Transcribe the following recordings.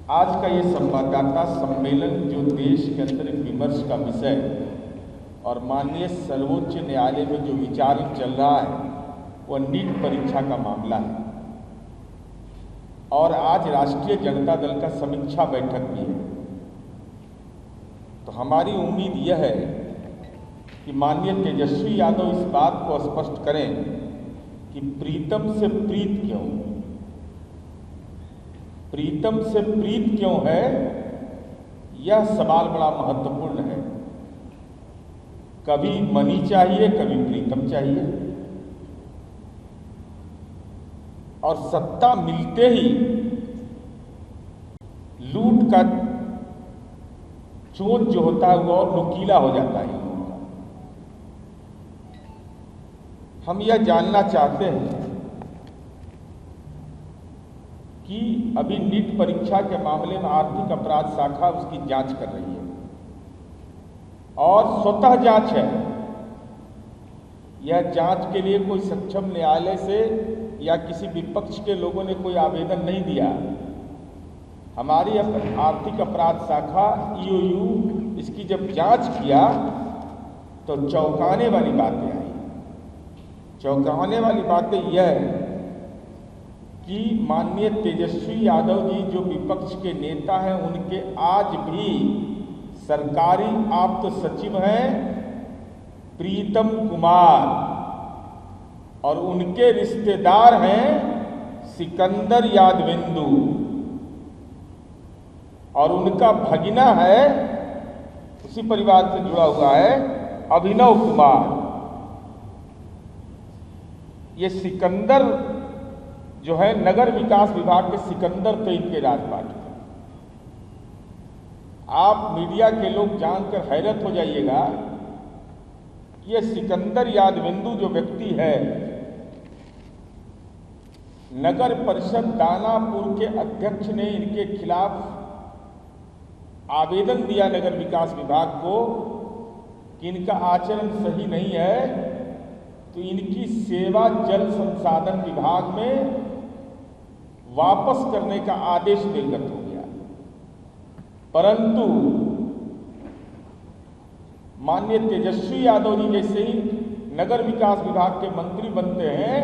आज का ये संवाददाता सम्मेलन जो देश के अंदर विमर्श का विषय और माननीय सर्वोच्च न्यायालय में जो विचार चल रहा है वह नीट परीक्षा का मामला है। और आज राष्ट्रीय जनता दल का समीक्षा बैठक भी है। तो हमारी उम्मीद यह है कि माननीय तेजस्वी यादव इस बात को स्पष्ट करें कि प्रीतम से प्रीत क्यों, प्रीतम से प्रीत क्यों है, यह सवाल बड़ा महत्वपूर्ण है। कभी मनी चाहिए, कभी प्रीतम चाहिए, और सत्ता मिलते ही लूट का चोट जो होता है वो और नुकीला हो जाता है। हम यह जानना चाहते हैं कि अभी नीट परीक्षा के मामले में आर्थिक अपराध शाखा उसकी जांच कर रही है और स्वतः जांच है। यह जांच के लिए कोई सक्षम न्यायालय से या किसी विपक्ष के लोगों ने कोई आवेदन नहीं दिया। हमारी आर्थिक अपराध शाखा EOU इसकी जब जांच किया तो चौंकाने वाली बातें आई। चौंकाने वाली बातें यह है कि माननीय तेजस्वी यादव जी जो विपक्ष के नेता हैं, उनके आज भी सरकारी आप्त सचिव हैं प्रीतम कुमार, और उनके रिश्तेदार हैं सिकंदर यादवेंदु, और उनका भगिना है, उसी परिवार से जुड़ा हुआ है, अभिनव कुमार। ये सिकंदर जो है नगर विकास विभाग के सिकंदर थे इनके राजपाट में। आप मीडिया के लोग जानकर हैरत हो जाइएगा कि ये सिकंदर यादवेंदु जो व्यक्ति है, नगर परिषद दानापुर के अध्यक्ष ने इनके खिलाफ आवेदन दिया नगर विकास विभाग को कि इनका आचरण सही नहीं है, तो इनकी सेवा जल संसाधन विभाग में वापस करने का आदेश निर्गत हो गया। परंतु माननीय तेजस्वी यादव जी जैसे ही नगर विकास विभाग के मंत्री बनते हैं,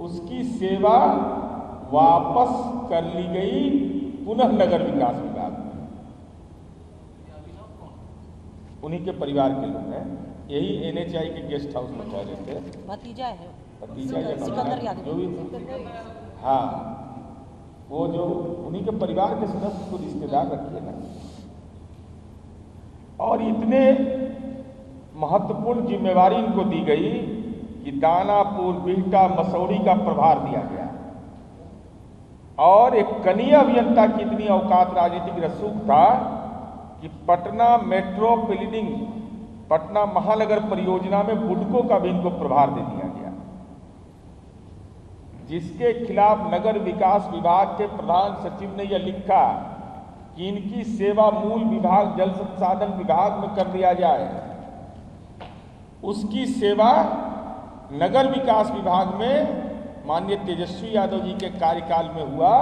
उसकी सेवा वापस कर ली गई पुनः नगर विकास विभाग में। उन्हीं के परिवार के लोग हैं, यही NHI के गेस्ट हाउस में रह रहे थे। भतीजा है, भतीजा सिकंदर यादव जो भी, हाँ, वो जो उन्हीं के परिवार के सदस्य को रिश्तेदार रखिए ना। और इतने महत्वपूर्ण जिम्मेवारी इनको दी गई कि दानापुर, बिहटा, मसौढ़ी का प्रभार दिया गया, और एक कनीय अभियंता की इतनी औकात राजनीतिक रसूख था कि पटना मेट्रो बिल्डिंग, पटना महानगर परियोजना में बुडको का भी इनको प्रभार दे दिया गया, जिसके खिलाफ नगर विकास विभाग के प्रधान सचिव ने यह लिखा कि इनकी सेवा मूल विभाग जल संसाधन विभाग में कर दिया जाए। उसकी सेवा नगर विकास विभाग में माननीय तेजस्वी यादव जी के कार्यकाल में हुआ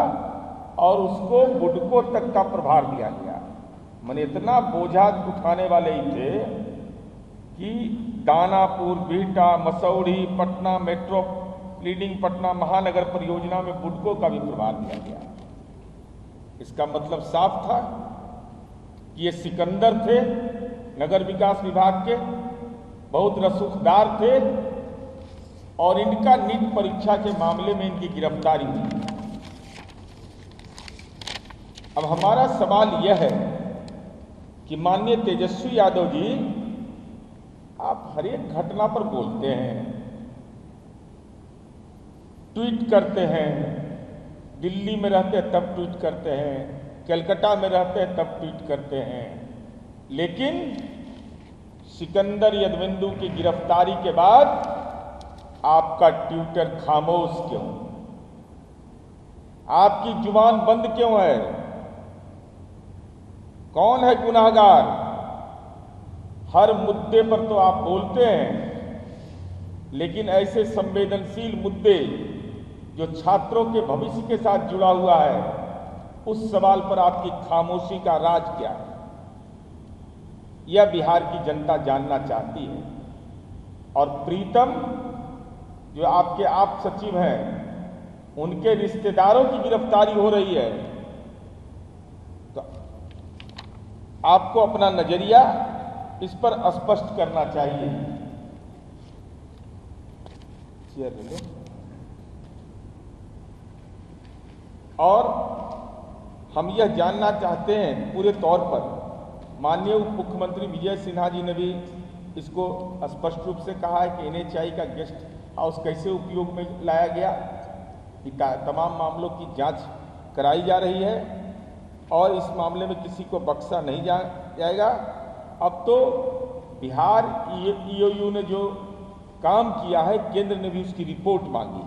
और उसको बुडको तक का प्रभार दिया गया। मैंने इतना बोझा उठाने वाले ही थे कि दानापुर, बिहटा, मसौढ़ी, पटना मेट्रो लीडिंग, पटना महानगर परियोजना में बुडको का भी प्रभार दिया गया। इसका मतलब साफ था कि ये सिकंदर थे, नगर विकास विभाग के बहुत रसूखदार थे, और इनका नीट परीक्षा के मामले में इनकी गिरफ्तारी हुई। अब हमारा सवाल यह है कि माननीय तेजस्वी यादव जी, आप हर एक घटना पर बोलते हैं, ट्वीट करते हैं, दिल्ली में रहते हैं तब ट्वीट करते हैं, कलकत्ता में रहते हैं तब ट्वीट करते हैं, लेकिन सिकंदर यादवेंदु की गिरफ्तारी के बाद आपका ट्विटर खामोश क्यों? आपकी जुबान बंद क्यों है? कौन है गुनाहगार? हर मुद्दे पर तो आप बोलते हैं, लेकिन ऐसे संवेदनशील मुद्दे जो छात्रों के भविष्य के साथ जुड़ा हुआ है, उस सवाल पर आपकी खामोशी का राज क्या है, यह बिहार की जनता जानना चाहती है। और प्रीतम जो आपके आप सचिव हैं, उनके रिश्तेदारों की गिरफ्तारी हो रही है, तो आपको अपना नजरिया इस पर स्पष्ट करना चाहिए। चेयर ले लो। और हम यह जानना चाहते हैं पूरे तौर पर, माननीय उप मुख्यमंत्री विजय सिन्हा जी ने भी इसको स्पष्ट रूप से कहा है कि NHI का गेस्ट हाउस कैसे उपयोग में लाया गया, कि तमाम मामलों की जांच कराई जा रही है और इस मामले में किसी को बख्शा नहीं जाएगा। अब तो बिहार EOU ने जो काम किया है, केंद्र ने भी उसकी रिपोर्ट मांगी,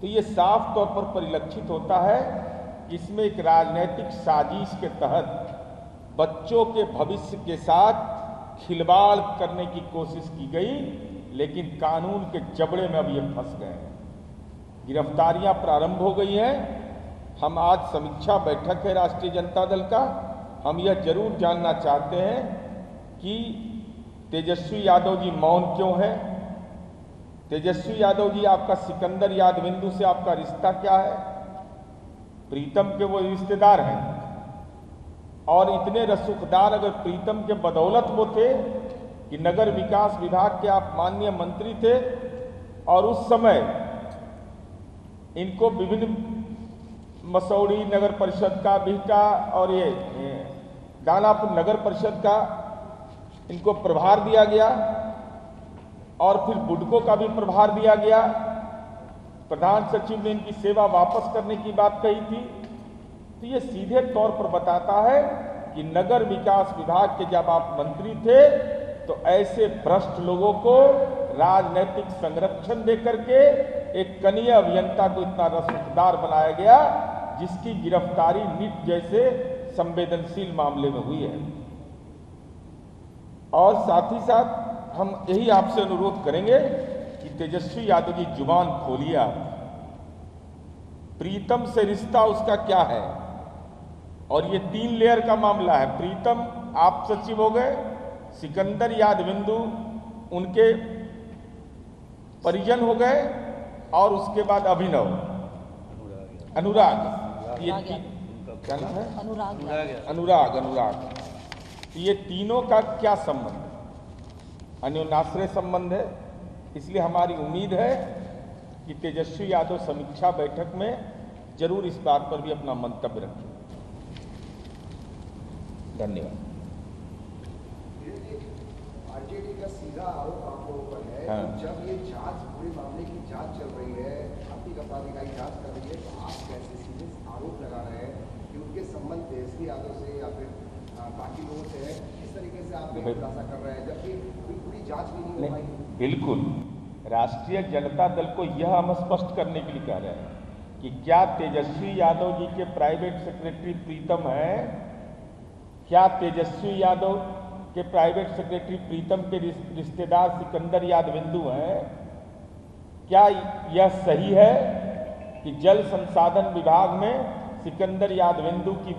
तो ये साफ तौर पर परिलक्षित होता है कि इसमें एक राजनीतिक साजिश के तहत बच्चों के भविष्य के साथ खिलवाड़ करने की कोशिश की गई, लेकिन कानून के जबड़े में अब ये फंस गए हैं। गिरफ्तारियां प्रारंभ हो गई हैं। हम आज समीक्षा बैठक है राष्ट्रीय जनता दल का, हम यह जरूर जानना चाहते हैं कि तेजस्वी यादव जी मौन क्यों है। तेजस्वी यादव जी, आपका सिकंदर यादविंदु से आपका रिश्ता क्या है? प्रीतम के वो रिश्तेदार हैं, और इतने रसूखदार अगर प्रीतम के बदौलत वो थे कि नगर विकास विभाग के आप माननीय मंत्री थे, और उस समय इनको विभिन्न मसौड़ी नगर परिषद का, बिहटा और ये दानापुर नगर परिषद का इनको प्रभार दिया गया, और फिर बुडको का भी प्रभार दिया गया। प्रधान सचिव ने इनकी सेवा वापस करने की बात कही थी। तो ये सीधे तौर पर बताता है कि नगर विकास विभाग के जब आप मंत्री थे, तो ऐसे भ्रष्ट लोगों को राजनीतिक संरक्षण देकर के एक कनीय अभियंता को इतना रसूखदार बनाया गया, जिसकी गिरफ्तारी नीट जैसे संवेदनशील मामले में हुई है। और साथ ही साथ हम यही आपसे अनुरोध करेंगे कि तेजस्वी यादव जी जुबान खोलिए आप। प्रीतम से रिश्ता उसका क्या है? और ये 3 लेयर का मामला है। प्रीतम आप सचिव हो गए, सिकंदर यादविंदु उनके परिजन हो गए, और उसके बाद अभिनव अनुराग, ये क्या नाम है? अनुराग। ये तीनों का क्या संबंध है? अन्योन्याश्रय संबंध है। इसलिए हमारी उम्मीद है कि तेजस्वी यादव समीक्षा बैठक में जरूर इस बात पर भी अपना मंतव्य रखें। धन्यवाद। आरजेडी का सीधा आरोप आपके ऊपर है। हाँ। जब ये जांच, पूरे मामले की जांच चल रही है, आर्थिक अपराध इकाई जांच कर रही है, तो आप कैसे सीधे आरोप लगा रहे हैं कि उनके संबंध तेजस्वी यादव से या फिर बाकी लोगों से है? इस तरीके से आप खुलासा कर रहे हैं, जबकि पूरी जांच भी नहीं हो पाई। बिल्कुल, राष्ट्रीय जनता दल को यह हम स्पष्ट करने के लिए कह रहे हैं कि क्या तेजस्वी यादव जी के प्राइवेट सेक्रेटरी प्रीतम है? क्या तेजस्वी यादव के प्राइवेट सेक्रेटरी प्रीतम के रिश्तेदार सिकंदर यादविंदु हैं? क्या यह सही है कि जल संसाधन विभाग में सिकंदर यादविंदु की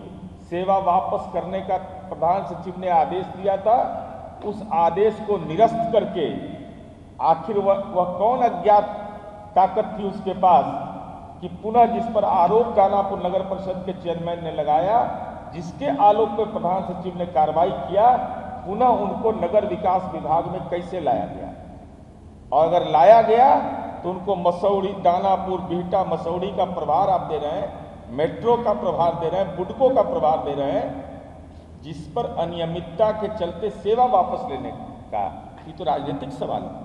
सेवा वापस करने का प्रधान सचिव ने आदेश दिया था? उस आदेश को निरस्त करके आखिर वह कौन अज्ञात ताकत थी उसके पास कि पुनः जिस पर आरोप दानापुर नगर परिषद के चेयरमैन ने लगाया, जिसके आलोक पर प्रधान सचिव ने कार्रवाई किया, पुनः उनको नगर विकास विभाग में कैसे लाया गया? और अगर लाया गया तो उनको मसौड़ी, दानापुर, बिहटा, मसौड़ी का प्रभार आप दे रहे हैं, मेट्रो का प्रभार दे रहे हैं, बुडको का प्रभार दे रहे हैं, जिस पर अनियमितता के चलते सेवा वापस लेने का, ये तो राजनीतिक सवाल है।